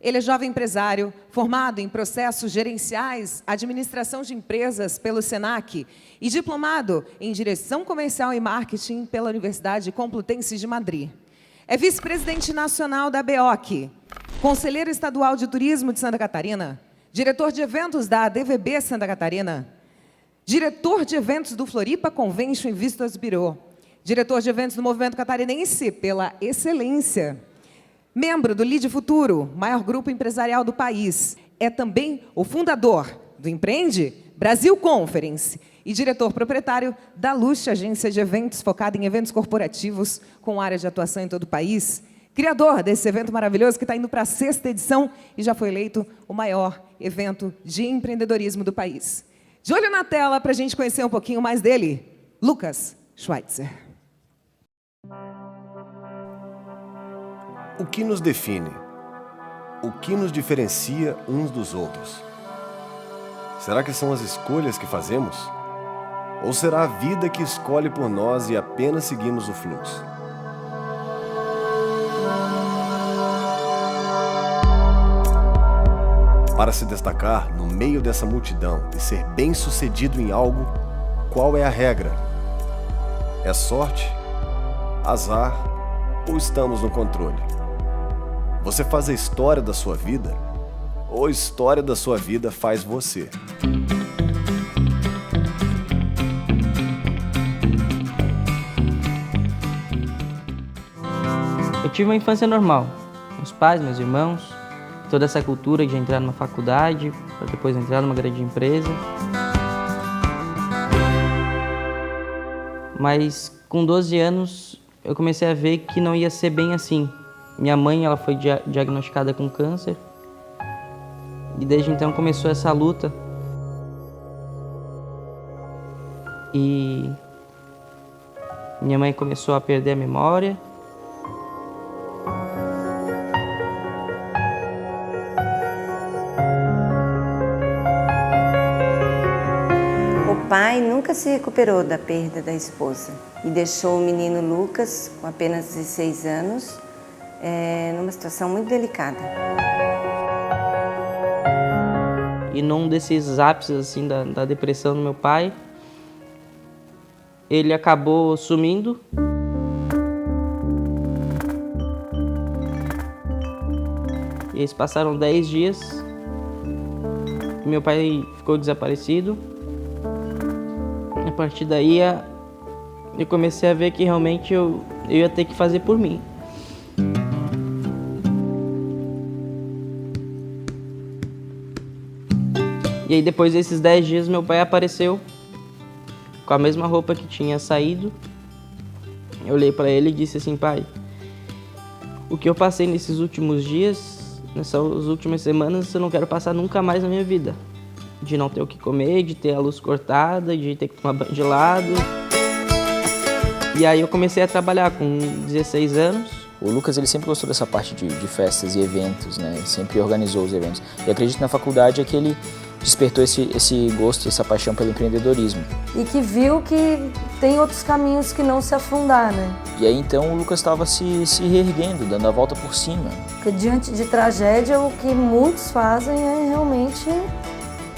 Ele é jovem empresário, formado em processos gerenciais, administração de empresas pelo SENAC e diplomado em direção comercial e marketing pela Universidade Complutense de Madrid. É vice-presidente nacional da BEOC, conselheiro estadual de turismo de Santa Catarina, diretor de eventos da ADVB Santa Catarina, diretor de eventos do Floripa Convention Visitors Bureau, diretor de eventos do Movimento Catarinense pela Excelência, membro do Lide Futuro, maior grupo empresarial do país. É também o fundador do Empreende Brasil Conference e diretor proprietário da Luxe, agência de eventos focada em eventos corporativos com área de atuação em todo o país. Criador desse evento maravilhoso que está indo para a 6ª edição e já foi eleito o maior evento de empreendedorismo do país. De olho na tela para a gente conhecer um pouquinho mais dele, Lucas Schweitzer. O que nos define? O que nos diferencia uns dos outros? Será que são as escolhas que fazemos? Ou será a vida que escolhe por nós e apenas seguimos o fluxo? Para se destacar no meio dessa multidão e ser bem-sucedido em algo, qual é a regra? É sorte? Azar? Ou estamos no controle? Você faz a história da sua vida? Ou a história da sua vida faz você? Eu tive uma infância normal. Meus pais, meus irmãos, toda essa cultura de entrar numa faculdade, para depois entrar numa grande empresa. Mas com 12 anos eu comecei a ver que não ia ser bem assim. Minha mãe, ela foi diagnosticada com câncer e desde então começou essa luta. E minha mãe começou a perder a memória. O pai nunca se recuperou da perda da esposa e deixou o menino Lucas, com apenas 16 anos, numa situação muito delicada. E num desses ápices assim, da depressão do meu pai, ele acabou sumindo. E eles passaram 10 dias. Meu pai ficou desaparecido. A partir daí, eu comecei a ver que realmente eu ia ter que fazer por mim. E aí, depois desses 10 dias, meu pai apareceu com a mesma roupa que tinha saído. Eu olhei para ele e disse assim: pai, o que eu passei nesses últimos dias, nessas últimas semanas, eu não quero passar nunca mais na minha vida. De não ter o que comer, de ter a luz cortada, de ter que tomar banho gelado. E aí eu comecei a trabalhar com 16 anos. O Lucas, ele sempre gostou dessa parte de festas e eventos, né? Ele sempre organizou os eventos. E acredito que na faculdade é que ele despertou esse gosto, essa paixão pelo empreendedorismo. E que viu que tem outros caminhos que não se afundar, né? E aí então o Lucas estava se reerguendo, dando a volta por cima. Porque diante de tragédia, o que muitos fazem é realmente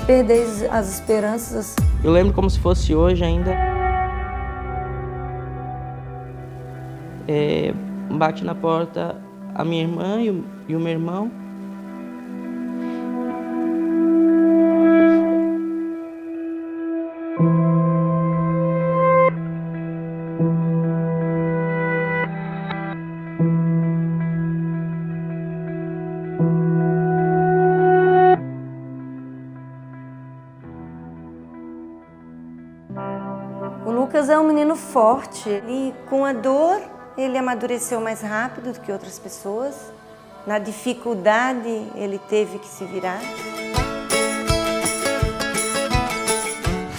perder as esperanças. Eu lembro como se fosse hoje ainda. Bate na porta a minha irmã e o meu irmão. O Lucas é um menino forte e com a dor ele amadureceu mais rápido do que outras pessoas. Na dificuldade ele teve que se virar.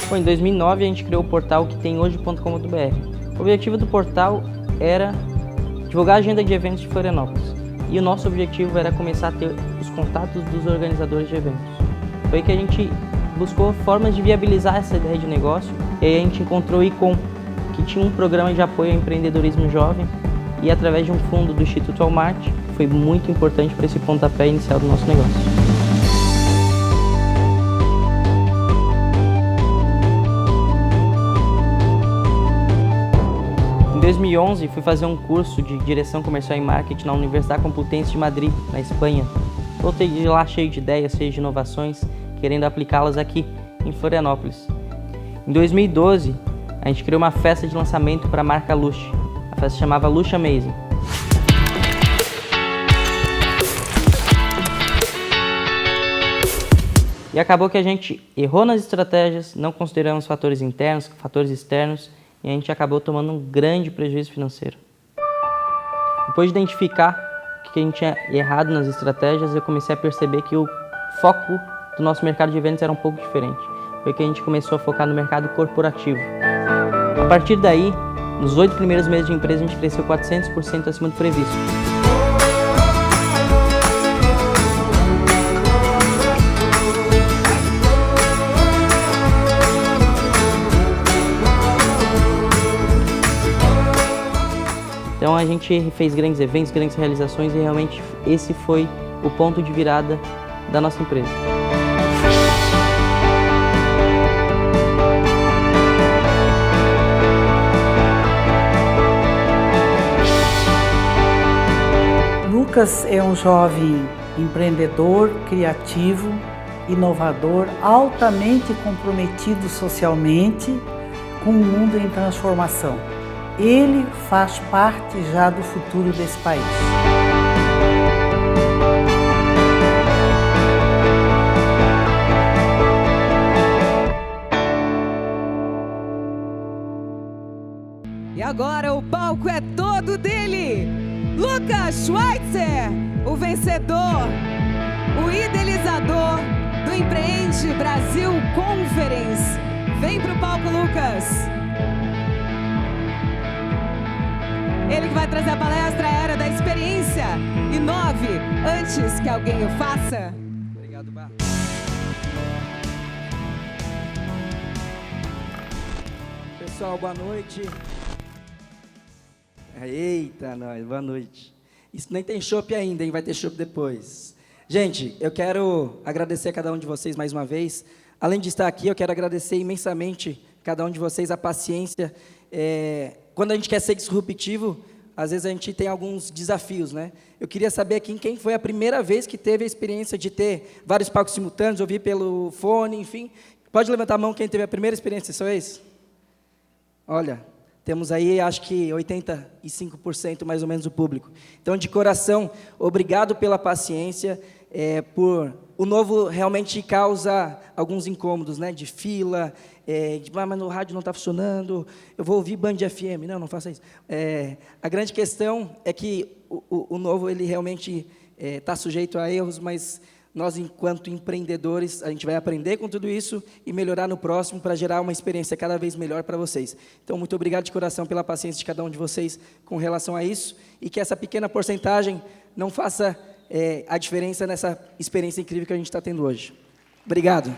Bom, em 2009 a gente criou o portal que tem hoje.com.br. O objetivo do portal era divulgar a agenda de eventos de Florianópolis. E o nosso objetivo era começar a ter os contatos dos organizadores de eventos. Foi aí que a gente buscou formas de viabilizar essa ideia de negócio. E aí a gente encontrou o ICOM, que tinha um programa de apoio ao empreendedorismo jovem, e através de um fundo do Instituto Walmart, foi muito importante para esse pontapé inicial do nosso negócio. Em 2011, fui fazer um curso de direção comercial e marketing na Universidade Complutense de Madrid, na Espanha. Voltei de lá cheio de ideias, cheio de inovações, querendo aplicá-las aqui, em Florianópolis. Em 2012, a gente criou uma festa de lançamento para a marca Lush. A festa se chamava Lush Amazing. E acabou que a gente errou nas estratégias, não consideramos fatores internos, fatores externos, e a gente acabou tomando um grande prejuízo financeiro. Depois de identificar que a gente tinha errado nas estratégias, eu comecei a perceber que o foco do nosso mercado de eventos era um pouco diferente. Foi que a gente começou a focar no mercado corporativo. A partir daí, nos 8 primeiros meses de empresa, a gente cresceu 400% acima do previsto. Então a gente fez grandes eventos, grandes realizações e realmente esse foi o ponto de virada da nossa empresa. Lucas é um jovem empreendedor, criativo, inovador, altamente comprometido socialmente com um mundo em transformação. Ele faz parte já do futuro desse país. E agora o palco é todo dele! Lucas Schweitzer, o vencedor, o idealizador do Empreende Brasil Conference. Vem pro palco, Lucas! Ele que vai trazer a palestra Era da Experiência. Inove antes que alguém o faça. Obrigado, Bar. Pessoal, boa noite. Eita, nós, boa noite. Isso nem tem chopp ainda, hein? Vai ter chopp depois. Gente, eu quero agradecer a cada um de vocês mais uma vez. Além de estar aqui, eu quero agradecer imensamente a cada um de vocês a paciência. Quando a gente quer ser disruptivo, às vezes a gente tem alguns desafios, né? Eu queria saber aqui quem foi a primeira vez que teve a experiência de ter vários palcos simultâneos, ouvir pelo fone, enfim. Pode levantar a mão quem teve a primeira experiência, só esse? Olha, temos aí, acho que 85% mais ou menos do público. Então, de coração, obrigado pela paciência, por... O novo realmente causa alguns incômodos, né? De fila, mas no rádio não está funcionando, eu vou ouvir Band FM. Não faça isso. A grande questão é que o novo, ele realmente está sujeito a erros, mas nós, enquanto empreendedores, a gente vai aprender com tudo isso e melhorar no próximo para gerar uma experiência cada vez melhor para vocês. Então, muito obrigado de coração pela paciência de cada um de vocês com relação a isso e que essa pequena porcentagem não faça a diferença nessa experiência incrível que a gente está tendo hoje. Obrigado.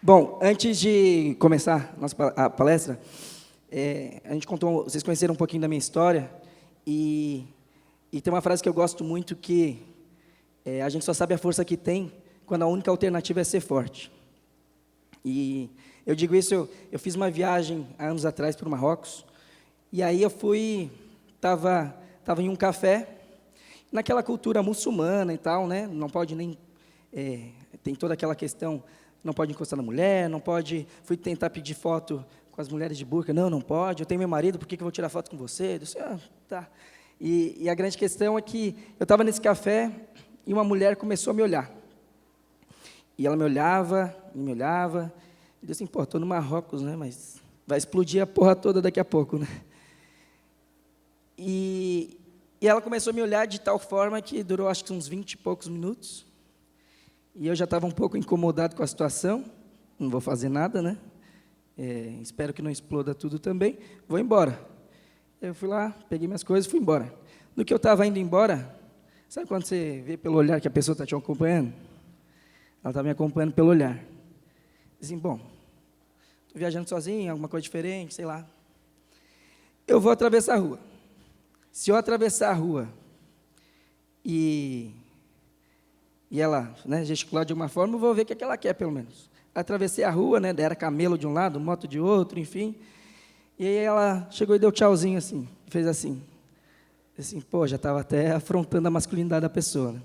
Bom, antes de começar a palestra, a gente contou, vocês conheceram um pouquinho da minha história e tem uma frase que eu gosto muito que a gente só sabe a força que tem quando a única alternativa é ser forte. E eu digo isso, eu fiz uma viagem há anos atrás para o Marrocos e aí eu estava em um café, naquela cultura muçulmana e tal, né? Não pode nem... tem toda aquela questão, não pode encostar na mulher, não pode... Fui tentar pedir foto com as mulheres de burca, não pode, eu tenho meu marido, por que eu vou tirar foto com você? Eu disse, tá. E a grande questão é que eu estava nesse café e uma mulher começou a me olhar. E ela me olhava, e disse assim, pô, estou no Marrocos, né? Mas vai explodir a porra toda daqui a pouco, né? E ela começou a me olhar de tal forma que durou, acho que uns 20 e poucos minutos. E eu já estava um pouco incomodado com a situação. Não vou fazer nada, né? Espero que não exploda tudo também. Vou embora. Eu fui lá, peguei minhas coisas e fui embora. No que eu estava indo embora, sabe quando você vê pelo olhar que a pessoa está te acompanhando? Ela estava me acompanhando pelo olhar. Assim, bom, estou viajando sozinho, alguma coisa diferente, sei lá. eu vou atravessar a rua. Se eu atravessar a rua e ela, né, gesticular de alguma forma, eu vou ver o que é que ela quer, pelo menos. Atravessei a rua, né, era camelo de um lado, moto de outro, enfim. E aí ela chegou e deu tchauzinho assim, fez assim. Assim, pô, já estava até afrontando a masculinidade da pessoa, né?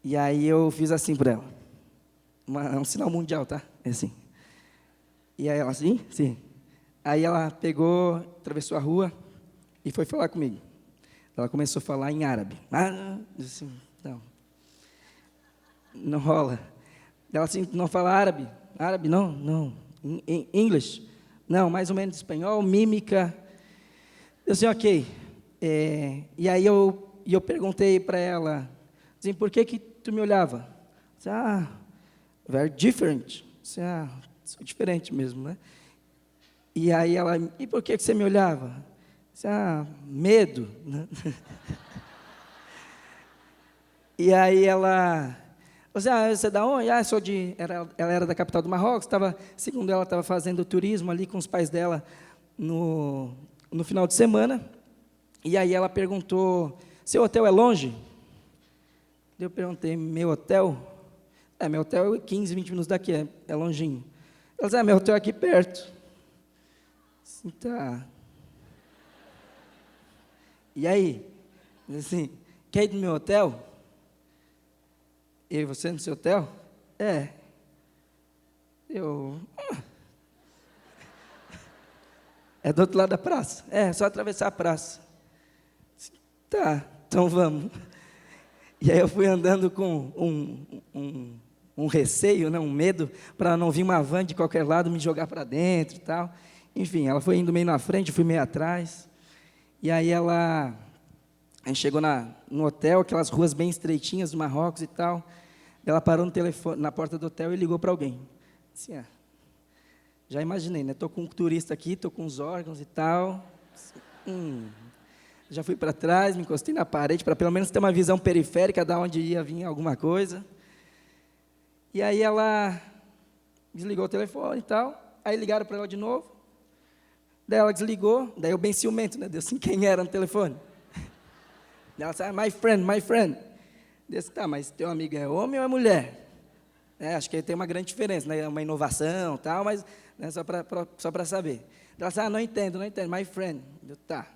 E aí eu fiz assim para ela. Um sinal mundial, tá? É assim. E aí ela assim, sim. Aí ela pegou, atravessou a rua e foi falar comigo. Ela começou a falar em árabe. Assim, não rola. Ela assim, não fala árabe? Árabe, não. English? Não, mais ou menos espanhol, mímica. Eu disse, ok. E aí eu perguntei para ela, assim, por que tu me olhava? Disse, very different. Disse, sou diferente mesmo, né? E aí ela, e por que você me olhava? Disse, medo. Né? E aí ela, você é da onde? Sou de... Ela era da capital do Marrocos, segundo ela, estava fazendo turismo ali com os pais dela no final de semana. E aí ela perguntou, seu hotel é longe? Eu perguntei, meu hotel? Meu hotel é 15, 20 minutos daqui, é longinho. Ela disse, meu hotel é aqui perto. Assim, tá. E aí? Assim, quer ir no meu hotel? Eu e você no seu hotel? É do outro lado da praça? Só atravessar a praça. Tá, então vamos. E aí eu fui andando com um receio, né, um medo, para não vir uma van de qualquer lado me jogar para dentro e tal. Enfim, ela foi indo meio na frente, eu fui meio atrás. E aí a gente chegou no hotel, aquelas ruas bem estreitinhas do Marrocos e tal. Ela parou no telefone, na porta do hotel e ligou para alguém. Assim, já imaginei, né? Estou com um turista aqui, estou com os órgãos e tal. Já fui para trás, me encostei na parede, para pelo menos ter uma visão periférica de onde ia vir alguma coisa. E aí ela desligou o telefone e tal. Aí ligaram para ela de novo. Daí ela desligou. Daí eu bem ciumento, né? Deu assim, quem era no telefone? Ela disse, my friend. Eu disse, tá, mas teu amigo é homem ou é mulher? Acho que tem uma grande diferença, né? Uma inovação e tal, mas né, só para saber. Ela disse, não entendo, my friend. Eu, tá.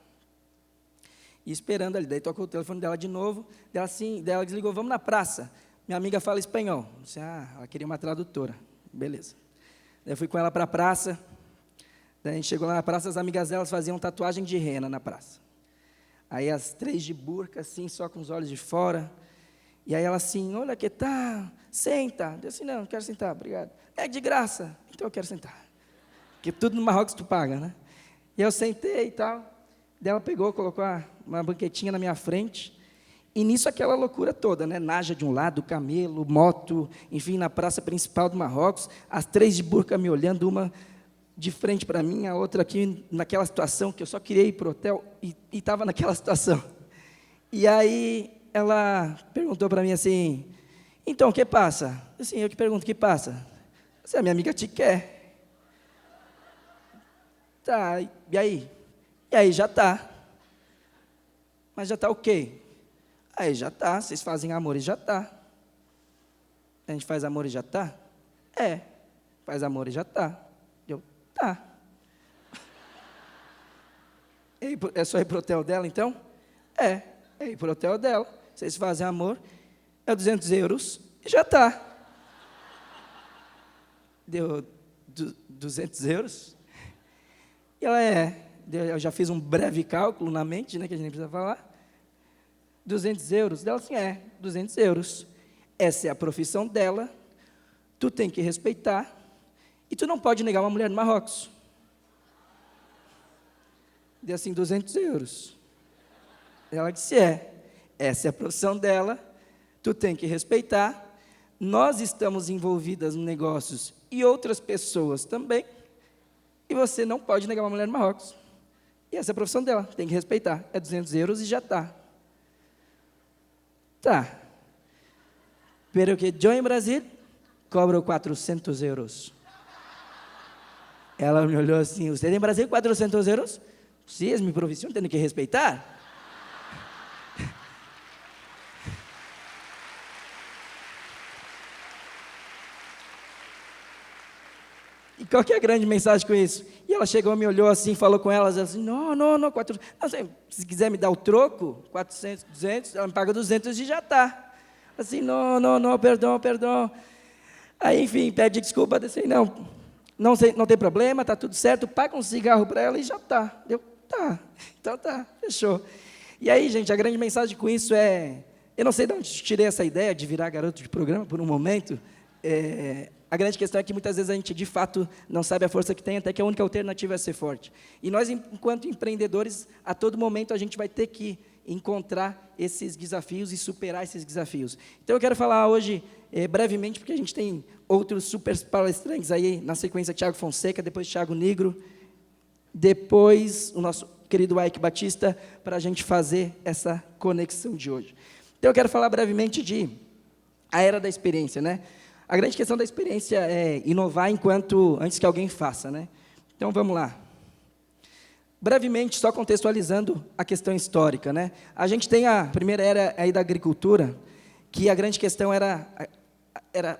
E esperando ali, daí tocou o telefone dela de novo, daí ela desligou, vamos na praça. Minha amiga fala espanhol. Eu disse, ela queria uma tradutora. Beleza. Daí eu fui com ela para a praça, daí a gente chegou lá na praça, as amigas delas faziam tatuagem de rena na praça. Aí as 3 de burca, assim, só com os olhos de fora. E aí ela assim, olha que tá, senta. Eu disse, não quero sentar, obrigado. É de graça, então eu quero sentar. Porque tudo no Marrocos tu paga, né? E eu sentei e tal. Daí ela pegou, colocou uma banquetinha na minha frente. E nisso aquela loucura toda, né? Naja de um lado, camelo, moto, enfim, na praça principal do Marrocos. As 3 de burca me olhando, uma de frente para mim, a outra aqui naquela situação que eu só queria ir para o hotel e estava naquela situação. E aí ela perguntou para mim assim, então, o que passa? Assim, eu que pergunto, o que passa? Assim, a minha amiga te quer. Tá, e aí? E aí já tá. Mas já tá o quê? Aí já tá, vocês fazem amor e já tá. A gente faz amor e já tá? Faz amor e já tá. Eu, tá. É só ir pro hotel dela, então? É ir pro hotel dela. Vocês fazem amor, é 200 euros e já tá. Deu 200 euros? E ela eu já fiz um breve cálculo na mente, né, que a gente nem precisa falar. 200 euros? Ela assim, 200 euros. Essa é a profissão dela, tu tem que respeitar, e tu não pode negar uma mulher do Marrocos. Deu assim, 200 euros. Ela disse, essa é a profissão dela, tu tem que respeitar, nós estamos envolvidas em negócios e outras pessoas também, e você não pode negar uma mulher do Marrocos. E essa é a profissão dela, tem que respeitar. É 200 euros e já está. Tá. Pero que eu em Brasil cobro 400 euros. Ela me olhou assim, você tem Brasil 400 euros? Sim, es mi profissão, tenho que respeitar. E qual que é a grande mensagem com isso? E ela chegou, me olhou assim, falou com elas assim, não, 400, não, se quiser me dar o troco, 400, 200, ela me paga 200 e já está. Assim, não, perdão. Aí, enfim, pede desculpa, disse, não tem problema, está tudo certo, paga um cigarro para ela e já está. Então tá, fechou. E aí, gente, a grande mensagem com isso é, eu não sei de onde tirei essa ideia de virar garoto de programa por um momento, a grande questão é que muitas vezes a gente, de fato, não sabe a força que tem, até que a única alternativa é ser forte. E nós, enquanto empreendedores, a todo momento a gente vai ter que encontrar esses desafios e superar esses desafios. Então, eu quero falar hoje, brevemente, porque a gente tem outros super palestrantes aí, na sequência, Thiago Fonseca, depois Thiago Nigro, depois o nosso querido Ike Batista, para a gente fazer essa conexão de hoje. Então, eu quero falar brevemente de a era da experiência, né? A grande questão da experiência é inovar antes que alguém faça, né? Então, vamos lá. Brevemente, só contextualizando a questão histórica, né? A gente tem a primeira era aí da agricultura, que a grande questão era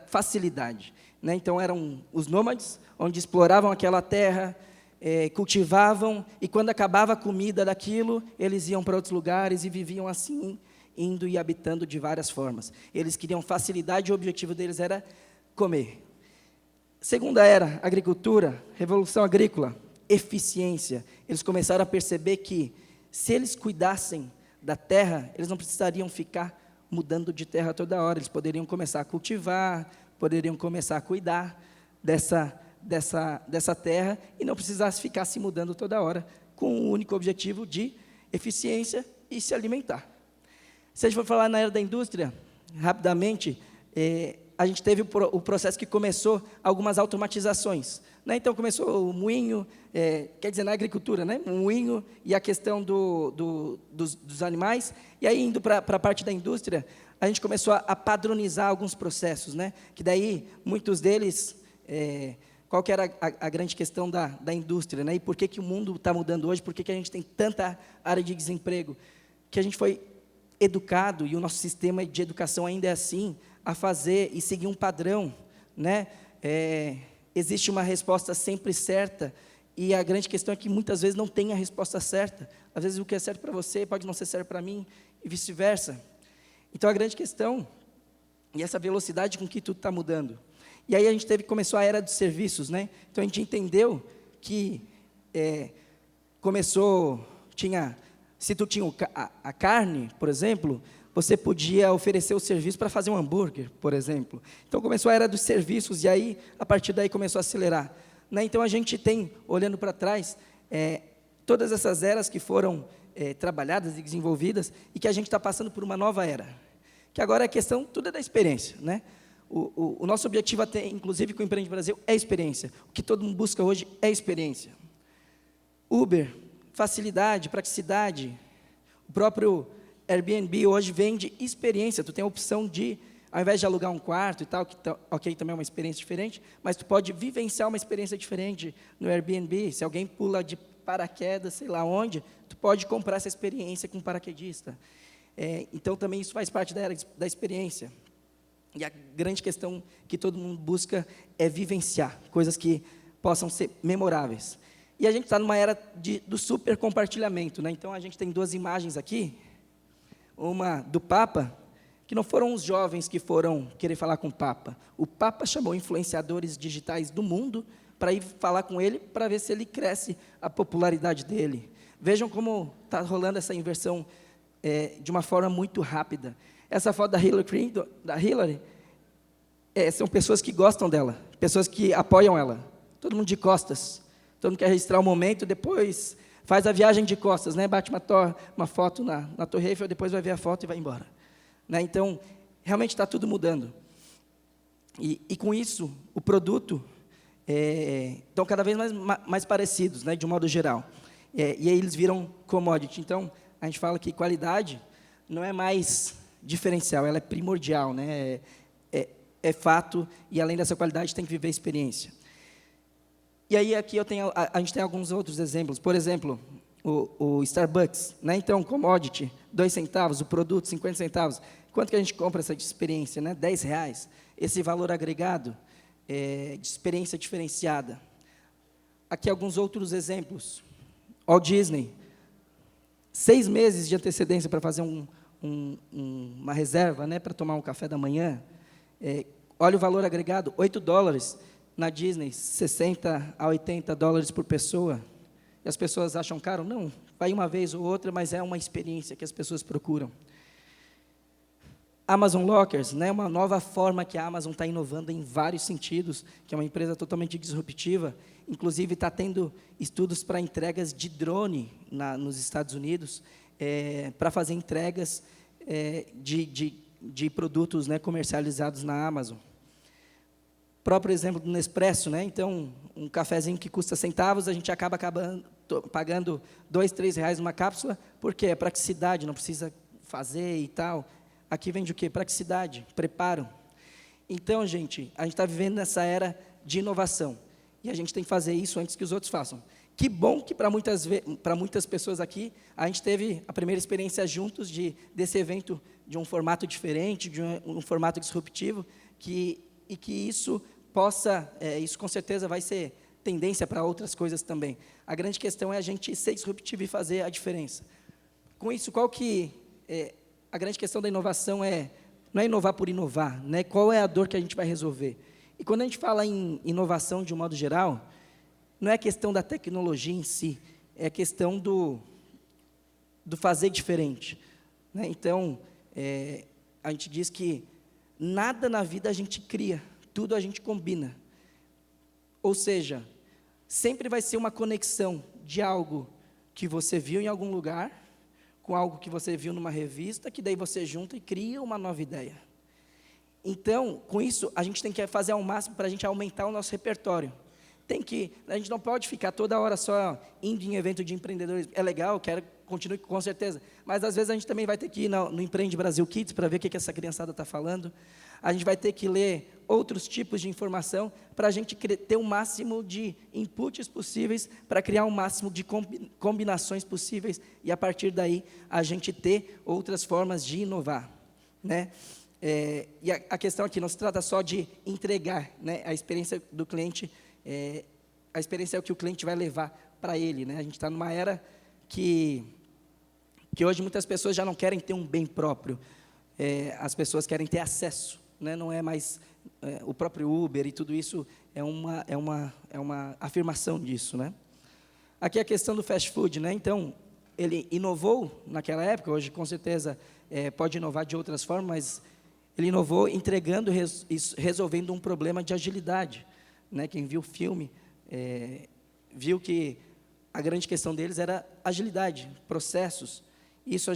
facilidade, né? Então, eram os nômades, onde exploravam aquela terra, cultivavam, e quando acabava a comida daquilo, eles iam para outros lugares e viviam assim, indo e habitando de várias formas. Eles queriam facilidade e o objetivo deles era comer. Segunda era, agricultura, revolução agrícola, eficiência. Eles começaram a perceber que, se eles cuidassem da terra, eles não precisariam ficar mudando de terra toda hora, eles poderiam começar a cultivar, poderiam começar a cuidar dessa terra e não precisasse ficar se mudando toda hora, com o único objetivo de eficiência e se alimentar. Se a gente for falar na era da indústria, rapidamente, a gente teve o processo que começou algumas automatizações, né? Então, começou o moinho, quer dizer, na agricultura, né? O moinho e a questão dos animais, e aí, indo para a parte da indústria, a gente começou a padronizar alguns processos, né? Que daí, muitos deles, qual que era a grande questão da indústria, né? E por que o mundo está mudando hoje, por que a gente tem tanta área de desemprego? Que a gente foi educado, e o nosso sistema de educação ainda é assim, a fazer e seguir um padrão, né? Existe uma resposta sempre certa, e a grande questão é que muitas vezes não tem a resposta certa. Às vezes o que é certo para você pode não ser certo para mim, e vice-versa. Então, a grande questão, e essa velocidade com que tudo está mudando. E aí a gente começou a era dos serviços, né? Então, a gente entendeu que se tu tinha a carne, por exemplo, você podia oferecer o serviço para fazer um hambúrguer, por exemplo. Então, começou a era dos serviços, e aí, a partir daí, começou a acelerar, né? Então, a gente tem, olhando para trás, todas essas eras que foram trabalhadas e desenvolvidas, e que a gente está passando por uma nova era, que agora a questão, tudo é da experiência, né? O nosso objetivo, até, inclusive, com o Empreende Brasil, é experiência. O que todo mundo busca hoje é experiência. Uber, facilidade, praticidade. O próprio Airbnb hoje vende experiência. Tu tem a opção de, ao invés de alugar um quarto e tal, que ok, também é uma experiência diferente, mas tu pode vivenciar uma experiência diferente no Airbnb. Se alguém pula de paraquedas, sei lá onde, tu pode comprar essa experiência com um paraquedista. Então, também isso faz parte da experiência. E a grande questão que todo mundo busca é vivenciar coisas que possam ser memoráveis. E a gente está numa era do super compartilhamento, né? Então, a gente tem duas imagens aqui, uma do Papa, que não foram os jovens que foram querer falar com o Papa. O Papa chamou influenciadores digitais do mundo para ir falar com ele, para ver se ele cresce a popularidade dele. Vejam como está rolando essa inversão de uma forma muito rápida. Essa foto da Hillary, são pessoas que gostam dela, pessoas que apoiam ela, todo mundo de costas, todo mundo quer registrar o momento, depois faz a viagem de costas, né? Bate uma foto na Torre Eiffel, depois vai ver a foto e vai embora, né? Então, realmente está tudo mudando. E com isso, o produto estão cada vez mais parecidos, né? De um modo geral. E aí eles viram commodity. Então, a gente fala que qualidade não é mais diferencial, ela é primordial, né? É fato, e além dessa qualidade tem que viver a experiência. E aí aqui a gente tem alguns outros exemplos. Por exemplo, o Starbucks, né? Então, commodity, 2 centavos, o produto, 50 centavos. Quanto que a gente compra essa experiência, né? R$10. Esse valor agregado de experiência diferenciada. Aqui alguns outros exemplos. Walt Disney, 6 meses de antecedência para fazer uma reserva, né, para tomar um café da manhã. Olha o valor agregado, $8. Na Disney, 60 a 80 dólares por pessoa. E as pessoas acham caro? Não, vai uma vez ou outra, mas é uma experiência que as pessoas procuram. Amazon Lockers, né, uma nova forma que a Amazon está inovando em vários sentidos, que é uma empresa totalmente disruptiva. Inclusive, está tendo estudos para entregas de drone nos Estados Unidos, para fazer entregas de produtos, né, comercializados na Amazon. Próprio exemplo do Nespresso, né? Então, um cafezinho que custa centavos, a gente acaba pagando R$2, R$3 numa cápsula, porque é praticidade, não precisa fazer e tal. Aqui vem de o quê? Praticidade, preparo. Então, gente, a gente está vivendo nessa era de inovação, e a gente tem que fazer isso antes que os outros façam. Que bom que para muitas pessoas aqui, a gente teve a primeira experiência juntos desse evento, de um formato diferente, de um formato disruptivo, e que isso isso com certeza vai ser tendência para outras coisas também. A grande questão é a gente ser disruptivo e fazer a diferença. Com isso, a grande questão da inovação não é inovar por inovar, né? Qual é a dor que a gente vai resolver? E quando a gente fala em inovação de um modo geral, não é questão da tecnologia em si, é questão do fazer diferente, né? Então, a gente diz que nada na vida a gente cria, tudo a gente combina. Ou seja, sempre vai ser uma conexão de algo que você viu em algum lugar, com algo que você viu numa revista, que daí você junta e cria uma nova ideia. Então, com isso, a gente tem que fazer ao máximo para a gente aumentar o nosso repertório. A gente não pode ficar toda hora só indo em evento de empreendedorismo. É legal, continue com certeza, mas às vezes a gente também vai ter que ir no Empreende Brasil Kids para ver o que essa criançada está falando. A gente vai ter que ler outros tipos de informação para a gente ter o máximo de inputs possíveis, para criar o máximo de combinações possíveis, e a partir daí a gente ter outras formas de inovar, né? E a questão aqui não se trata só de entregar, né, a experiência do cliente, a experiência é o que o cliente vai levar para ele, né? A gente está numa era que hoje muitas pessoas já não querem ter um bem próprio, as pessoas querem ter acesso, né? Não é mais o próprio Uber, e tudo isso é uma afirmação disso, né? Aqui a questão do fast food, né? Então, ele inovou naquela época, hoje com certeza pode inovar de outras formas, mas ele inovou entregando, resolvendo um problema de agilidade, né? Quem viu o filme viu que a grande questão deles era agilidade, processos. Isso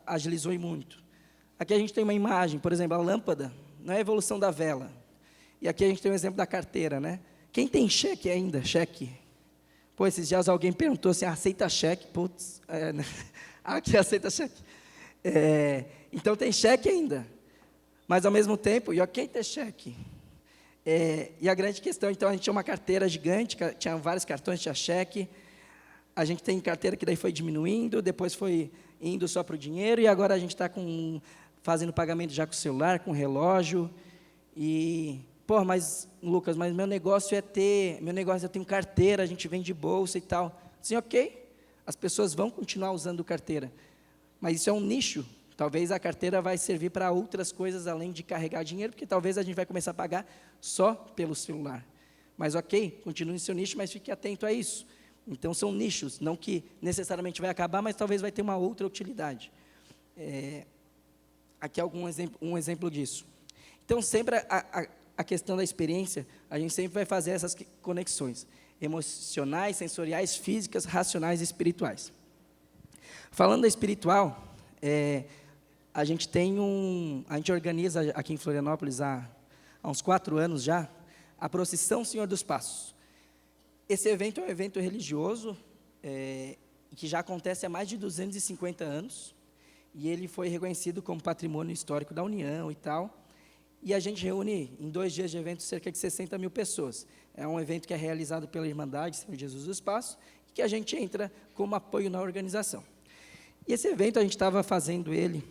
agilizou e muito. Aqui a gente tem uma imagem, por exemplo, a lâmpada, não é a evolução da vela. E aqui a gente tem um exemplo da carteira, né? Quem tem cheque ainda? Cheque. Pô, esses dias alguém perguntou assim, aceita cheque? Putz, aqui aceita cheque. Então tem cheque ainda. Mas ao mesmo tempo, e ok ter cheque. E a grande questão, então, a gente tinha uma carteira gigante, tinha vários cartões, tinha cheque. A gente tem carteira que daí foi diminuindo, depois foi indo só para o dinheiro, e agora a gente está fazendo pagamento já com o celular, com o relógio. E, pô, mas, Lucas, mas meu negócio eu tenho carteira, a gente vende bolsa e tal. Sim, ok, as pessoas vão continuar usando carteira, mas isso é um nicho. Talvez a carteira vai servir para outras coisas, além de carregar dinheiro, porque talvez a gente vai começar a pagar só pelo celular. Mas ok, continue no seu nicho, mas fique atento a isso. Então, são nichos, não que necessariamente vai acabar, mas talvez vai ter uma outra utilidade. Aqui é um exemplo disso. Então, sempre a questão da experiência, a gente sempre vai fazer essas conexões emocionais, sensoriais, físicas, racionais e espirituais. Falando da espiritual, a gente organiza aqui em Florianópolis há uns 4 anos já, a procissão Senhor dos Passos. Esse evento é um evento religioso, que já acontece há mais de 250 anos, e ele foi reconhecido como patrimônio histórico da União e tal, e a gente reúne, em 2 dias de evento, cerca de 60 mil pessoas. É um evento que é realizado pela Irmandade Senhor Jesus do Espaço, e que a gente entra como apoio na organização. E esse evento, a gente estava fazendo ele,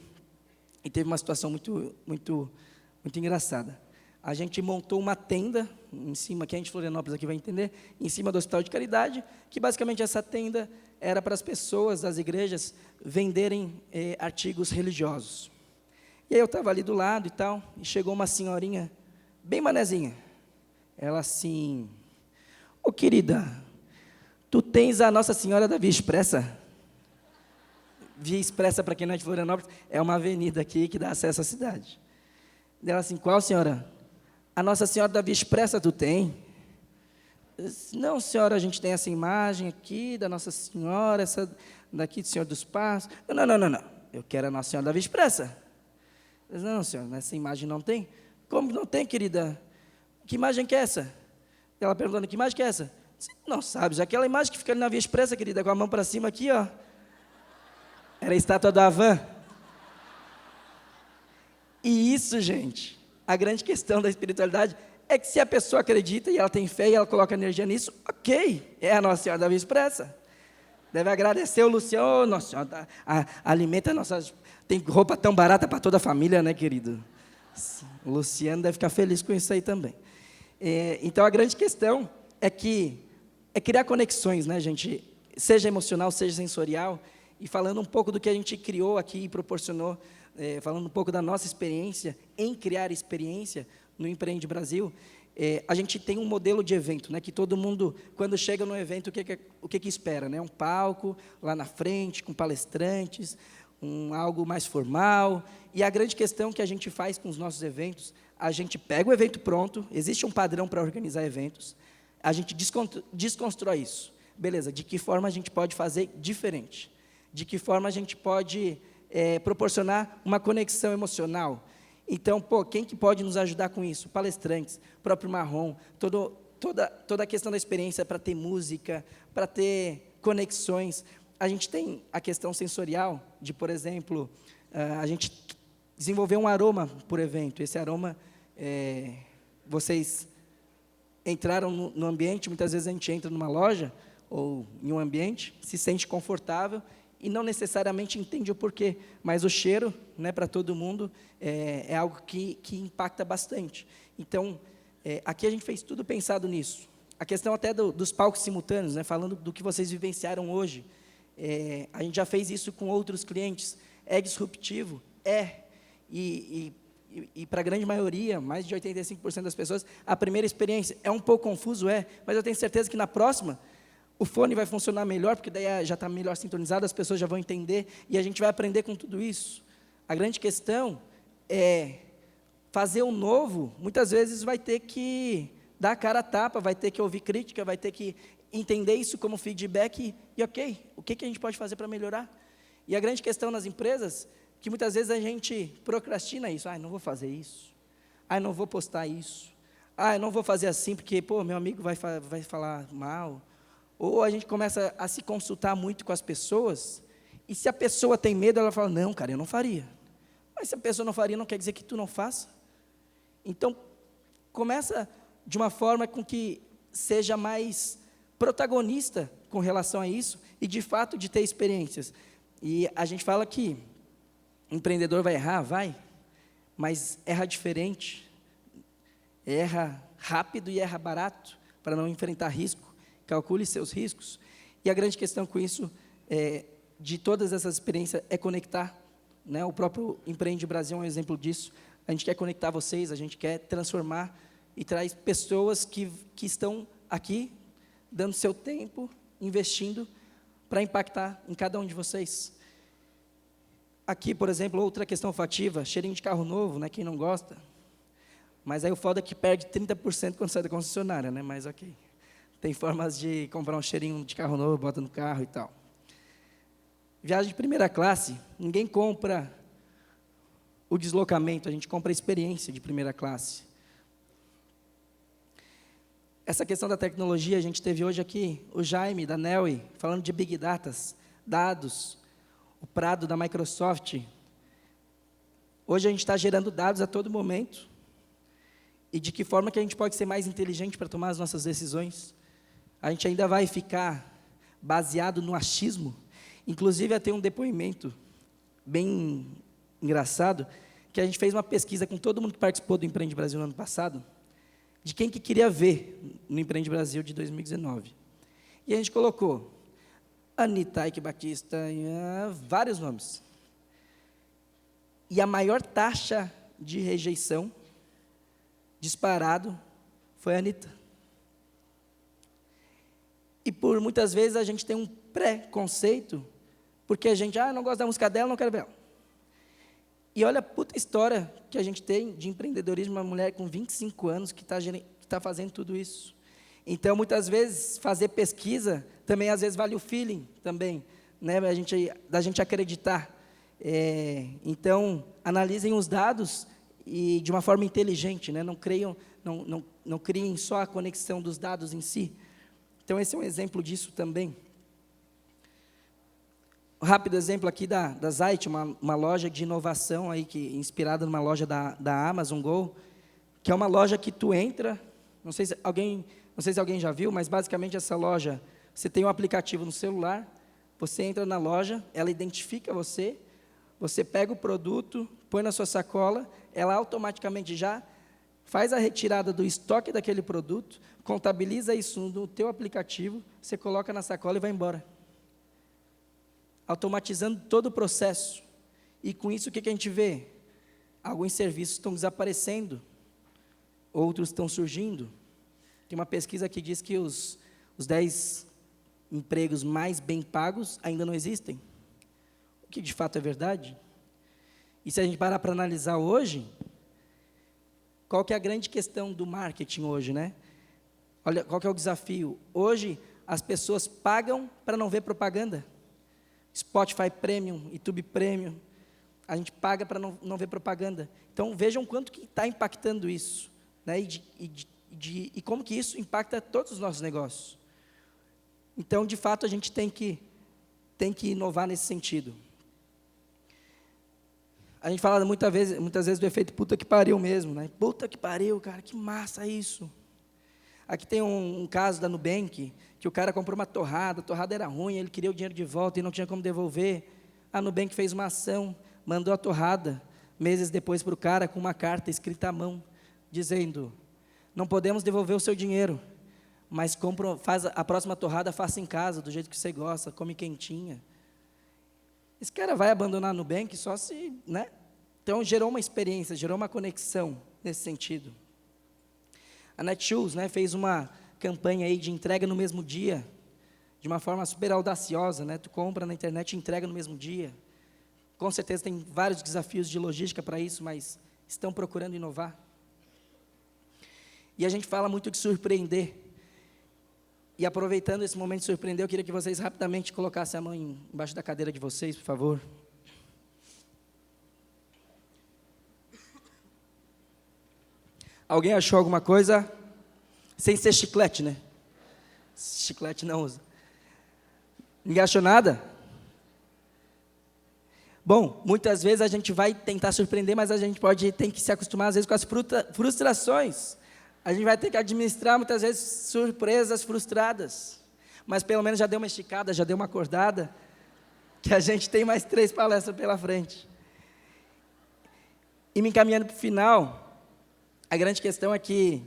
e teve uma situação muito engraçada. A gente montou uma tenda, em cima, quem é de Florianópolis aqui vai entender, em cima do Hospital de Caridade, que basicamente essa tenda era para as pessoas das igrejas venderem artigos religiosos. E aí eu estava ali do lado e tal, e chegou uma senhorinha, bem manezinha. Ela assim, ô querida, tu tens a Nossa Senhora da Via Expressa? Via Expressa, para quem não é de Florianópolis, é uma avenida aqui que dá acesso à cidade. Ela assim, qual senhora? A Nossa Senhora da Via Expressa tu tem? Eu disse, não, senhora, a gente tem essa imagem aqui da Nossa Senhora, essa daqui do Senhor dos Passos. Não. Eu quero a Nossa Senhora da Via Expressa. Eu disse, não, senhora, essa imagem não tem. Como não tem, querida? Que imagem que é essa? Ela perguntando, que imagem que é essa? Disse, não sabe, aquela imagem que fica ali na Via Expressa, querida, com a mão para cima aqui, ó. Era a estátua do Avan. E isso, gente, a grande questão da espiritualidade é que se a pessoa acredita e ela tem fé e ela coloca energia nisso, ok, é a Nossa Senhora da Via Expressa. Deve agradecer o Luciano, oh, Nossa Senhora, alimenta nossas... Tem roupa tão barata para toda a família, né, querido? O Luciano deve ficar feliz com isso aí também. Então, a grande questão é criar conexões, né, gente? Seja emocional, seja sensorial. E falando um pouco do que a gente criou aqui e proporcionou, falando um pouco da nossa experiência em criar experiência no Empreende Brasil, a gente tem um modelo de evento, né, que todo mundo, quando chega no evento, o que espera? Né? Um palco lá na frente, com palestrantes, algo mais formal. E a grande questão que a gente faz com os nossos eventos, a gente pega o evento pronto, existe um padrão para organizar eventos, a gente desconstrói isso. Beleza, de que forma a gente pode fazer diferente? De que forma a gente pode proporcionar uma conexão emocional? Então, quem que pode nos ajudar com isso? Palestrantes, próprio Marrom, toda a questão da experiência para ter música, para ter conexões. A gente tem a questão sensorial de, por exemplo, a gente desenvolver um aroma por evento. Esse aroma, vocês entraram no ambiente, muitas vezes a gente entra numa loja ou em um ambiente, se sente confortável e não necessariamente entende o porquê, mas o cheiro, né, para todo mundo, é algo que impacta bastante. Então, aqui a gente fez tudo pensado nisso. A questão até dos palcos simultâneos, né, falando do que vocês vivenciaram hoje, a gente já fez isso com outros clientes. É disruptivo? E para a grande maioria, mais de 85% das pessoas, a primeira experiência é um pouco confuso, mas eu tenho certeza que na próxima, o fone vai funcionar melhor, porque daí já está melhor sintonizado, as pessoas já vão entender, e a gente vai aprender com tudo isso. A grande questão é fazer o novo, muitas vezes vai ter que dar a cara a tapa, vai ter que ouvir crítica, vai ter que entender isso como feedback, e ok, o que a gente pode fazer para melhorar? E a grande questão nas empresas, que muitas vezes a gente procrastina isso, não vou fazer isso, não vou postar isso, eu não vou fazer assim, porque, meu amigo vai falar mal. Ou a gente começa a se consultar muito com as pessoas, e se a pessoa tem medo, ela fala, não, cara, eu não faria. Mas se a pessoa não faria, não quer dizer que tu não faça. Então, começa de uma forma com que seja mais protagonista com relação a isso, e de fato de ter experiências. E a gente fala que empreendedor vai errar, mas erra diferente, erra rápido e erra barato, para não enfrentar risco. Calcule seus riscos. E a grande questão com isso, de todas essas experiências, é conectar. Né? O próprio Empreende Brasil é um exemplo disso. A gente quer conectar vocês, a gente quer transformar e traz pessoas que estão aqui, dando seu tempo, investindo, para impactar em cada um de vocês. Aqui, por exemplo, outra questão olfativa, cheirinho de carro novo, né? Quem não gosta. Mas aí o foda é que perde 30% quando sai da concessionária, né? Mas ok. Tem formas de comprar um cheirinho de carro novo, bota no carro e tal. Viagem de primeira classe, ninguém compra o deslocamento, a gente compra a experiência de primeira classe. Essa questão da tecnologia, a gente teve hoje aqui o Jaime, da Nelly, falando de Big Data, dados, o Prado, da Microsoft. Hoje a gente está gerando dados a todo momento, e de que forma que a gente pode ser mais inteligente para tomar as nossas decisões. A gente ainda vai ficar baseado no achismo? Inclusive, tem um depoimento bem engraçado, que a gente fez uma pesquisa com todo mundo que participou do Empreende Brasil no ano passado, de quem que queria ver no Empreende Brasil de 2019. E a gente colocou Anitta, Ike Batista, vários nomes. E a maior taxa de rejeição, disparado, foi a Anitta. E por muitas vezes a gente tem um preconceito, porque a gente, não gosta da música dela, não quero ver ela. E olha a puta história que a gente tem de empreendedorismo, uma mulher com 25 anos que está fazendo tudo isso. Então, muitas vezes, fazer pesquisa, também às vezes vale o feeling, também, né, da gente acreditar. Então, analisem os dados e de uma forma inteligente, né, não criem só a conexão dos dados em si. Então, esse é um exemplo disso também. Um rápido exemplo aqui da Zite, uma loja de inovação, aí, inspirada numa loja da Amazon Go, que é uma loja que tu entra, não sei se alguém já viu, mas basicamente essa loja, você tem um aplicativo no celular, você entra na loja, ela identifica você pega o produto, põe na sua sacola, ela automaticamente já faz a retirada do estoque daquele produto, contabiliza isso no teu aplicativo, você coloca na sacola e vai embora. Automatizando todo o processo. E com isso, o que a gente vê? Alguns serviços estão desaparecendo, outros estão surgindo. Tem uma pesquisa que diz que os 10 empregos mais bem pagos ainda não existem, o que de fato é verdade. E se a gente parar para analisar hoje, qual que é a grande questão do marketing hoje, né? Olha, qual que é o desafio? Hoje, as pessoas pagam para não ver propaganda. Spotify Premium, YouTube Premium, a gente paga para não ver propaganda. Então, vejam quanto que está impactando isso, né? E como que isso impacta todos os nossos negócios. Então, de fato, a gente tem que inovar nesse sentido. A gente fala muitas vezes do efeito puta que pariu mesmo, né? Puta que pariu, cara, que massa isso. Aqui tem um caso da Nubank, que o cara comprou uma torrada, a torrada era ruim, ele queria o dinheiro de volta e não tinha como devolver. A Nubank fez uma ação, mandou a torrada, meses depois para o cara, com uma carta escrita à mão, dizendo: não podemos devolver o seu dinheiro, mas faz a próxima torrada, faça em casa, do jeito que você gosta, come quentinha. Esse cara vai abandonar a Nubank só se, né? Então, gerou uma experiência, gerou uma conexão nesse sentido. A Netshoes, né, fez uma campanha aí de entrega no mesmo dia, de uma forma super audaciosa, né? Tu compra na internet e entrega no mesmo dia. Com certeza tem vários desafios de logística para isso, mas estão procurando inovar. E a gente fala muito de surpreender. E aproveitando esse momento de surpreender, eu queria que vocês rapidamente colocassem a mão embaixo da cadeira de vocês, por favor. Alguém achou alguma coisa? Sem ser chiclete, né? Chiclete não usa. Ninguém achou nada? Bom, muitas vezes a gente vai tentar surpreender, mas a gente tem que se acostumar, às vezes, com as frustrações. A gente vai ter que administrar, muitas vezes, surpresas frustradas. Mas, pelo menos, já deu uma esticada, já deu uma acordada, que a gente tem mais 3 palestras pela frente. E me encaminhando para o final, a grande questão é que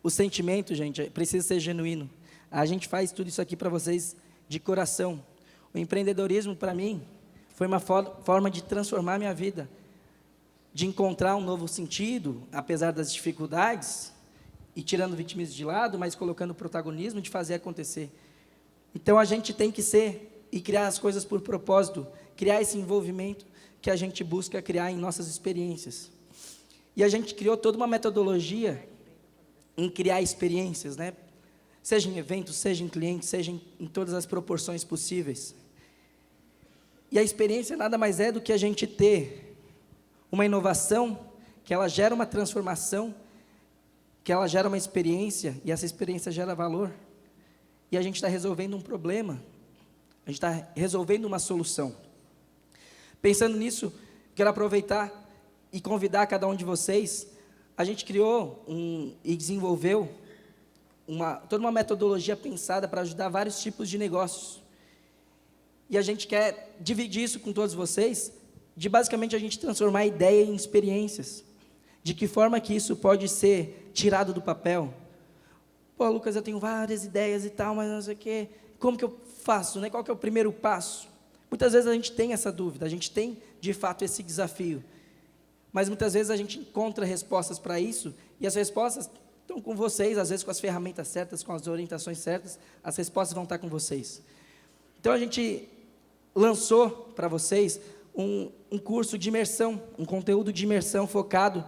o sentimento, gente, precisa ser genuíno. A gente faz tudo isso aqui para vocês de coração. O empreendedorismo, para mim, foi uma forma de transformar a minha vida, de encontrar um novo sentido, apesar das dificuldades, e tirando o vitimismo de lado, mas colocando o protagonismo de fazer acontecer. Então, a gente tem que ser e criar as coisas por propósito, criar esse envolvimento que a gente busca criar em nossas experiências. E a gente criou toda uma metodologia em criar experiências, né? Seja em eventos, seja em clientes, seja em todas as proporções possíveis. E a experiência nada mais é do que a gente ter uma inovação, que ela gera uma transformação, que ela gera uma experiência, e essa experiência gera valor. E a gente está resolvendo um problema, a gente está resolvendo uma solução. Pensando nisso, quero aproveitar e convidar cada um de vocês a gente criou e desenvolveu toda uma metodologia pensada para ajudar vários tipos de negócios. E a gente quer dividir isso com todos vocês, de basicamente a gente transformar a ideia em experiências. De que forma que isso pode ser tirado do papel? Pô, Lucas, eu tenho várias ideias e tal, mas não sei o quê. Como que eu faço, né? Qual que é o primeiro passo? Muitas vezes a gente tem essa dúvida, a gente tem, de fato, esse desafio. Mas muitas vezes a gente encontra respostas para isso, e as respostas estão com vocês, às vezes com as ferramentas certas, com as orientações certas, as respostas vão estar com vocês. Então a gente lançou para vocês um curso de imersão, um conteúdo de imersão focado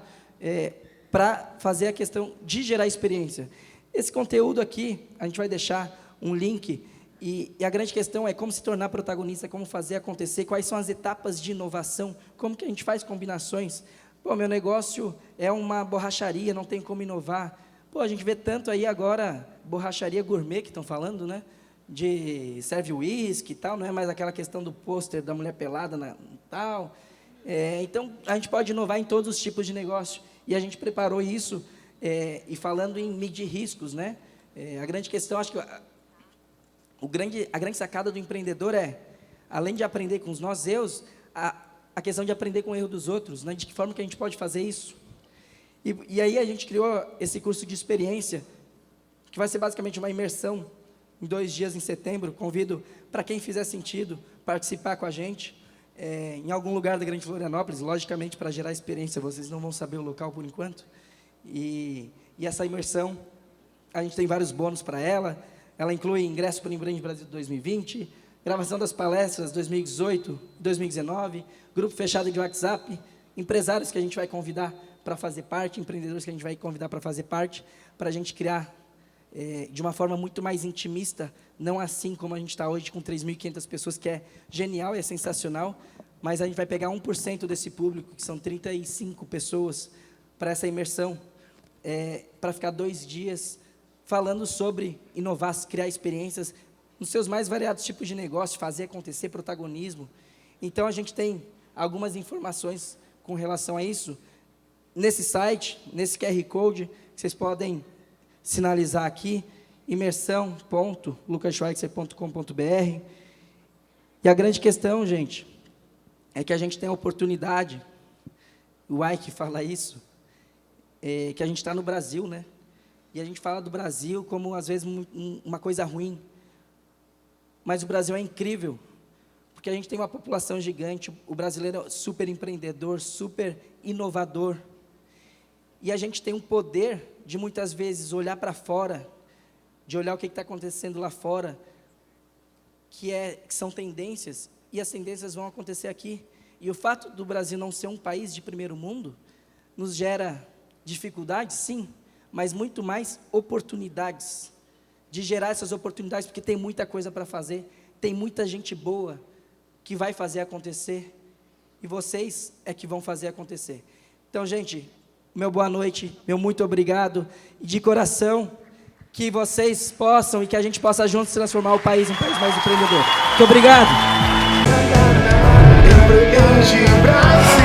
para fazer a questão de gerar experiência. Esse conteúdo aqui, a gente vai deixar um link, e a grande questão é como se tornar protagonista, como fazer acontecer, quais são as etapas de inovação, como que a gente faz combinações. Pô, meu negócio é uma borracharia, não tem como inovar. Pô, a gente vê tanto aí agora, borracharia gourmet que estão falando, né? De serve uísque e tal, não é mais aquela questão do pôster da mulher pelada tal. Então, a gente pode inovar em todos os tipos de negócio. E a gente preparou isso, e falando em medir riscos, né? A grande questão, acho que a grande sacada do empreendedor além de aprender com os nossos erros, a questão de aprender com o erro dos outros, né? De que forma que a gente pode fazer isso. E aí a gente criou esse curso de experiência, que vai ser basicamente uma imersão, em 2 dias em setembro. Convido para quem fizer sentido participar com a gente, em algum lugar da Grande Florianópolis, logicamente para gerar experiência, vocês não vão saber o local por enquanto. E essa imersão, a gente tem vários bônus para ela. Ela inclui ingresso para o Empreende Brasil 2020, gravação das palestras 2018, 2019, grupo fechado de WhatsApp, empresários que a gente vai convidar para fazer parte, empreendedores que a gente vai convidar para fazer parte, para a gente criar de uma forma muito mais intimista, não assim como a gente está hoje com 3.500 pessoas, que é genial e é sensacional, mas a gente vai pegar 1% desse público, que são 35 pessoas, para essa imersão, para ficar 2 dias falando sobre inovar, criar experiências nos seus mais variados tipos de negócio, fazer acontecer, protagonismo. Então, a gente tem algumas informações com relação a isso nesse site, nesse QR Code, que vocês podem sinalizar aqui, imersão.lucasschweitzer.com.br. E a grande questão, gente, é que a gente tem a oportunidade, o Ike fala isso, que a gente está no Brasil, né? E a gente fala do Brasil como, às vezes, uma coisa ruim. Mas o Brasil é incrível, porque a gente tem uma população gigante, o brasileiro é super empreendedor, super inovador. E a gente tem um poder de, muitas vezes, olhar para fora, de olhar o que está acontecendo lá fora, que são tendências, e as tendências vão acontecer aqui. E o fato do Brasil não ser um país de primeiro mundo, nos gera dificuldades, sim, mas muito mais oportunidades, de gerar essas oportunidades, porque tem muita coisa para fazer, tem muita gente boa que vai fazer acontecer, e vocês é que vão fazer acontecer. Então, gente, meu boa noite, meu muito obrigado, e de coração, que vocês possam e que a gente possa juntos transformar o país em um país mais empreendedor. Muito obrigado! Empreende Brasil.